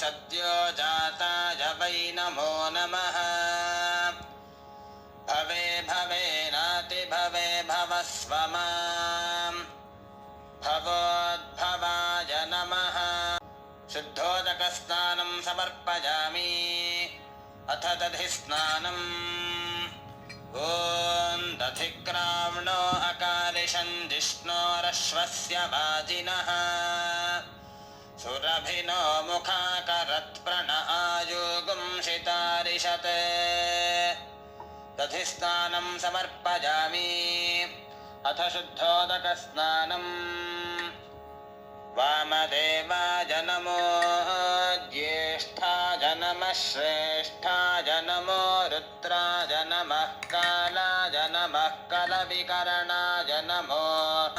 सद्यो जाताय वै नमो नमः। भवे भवे नाति भवे भवस्व माम् भवोद्भवाय नमः। शुद्धोदकस्नानं समर्पयामि अथ दधिस्नानम्। ॐ दधिक्राम्णो अकालिशं जिष्णोरश्वस्य वाजिनः सुरभिनो मुखाकरत्प्रण आयुगुंसितारिषत्। दधिस्नानं समर्पयामि अथ शुद्धोदकस्नानम्। वामदेवाय नमो ज्येष्ठाय नमः श्रेष्ठाय नमो रुद्राय नमः कालाय नमः कलविकरणाय नमो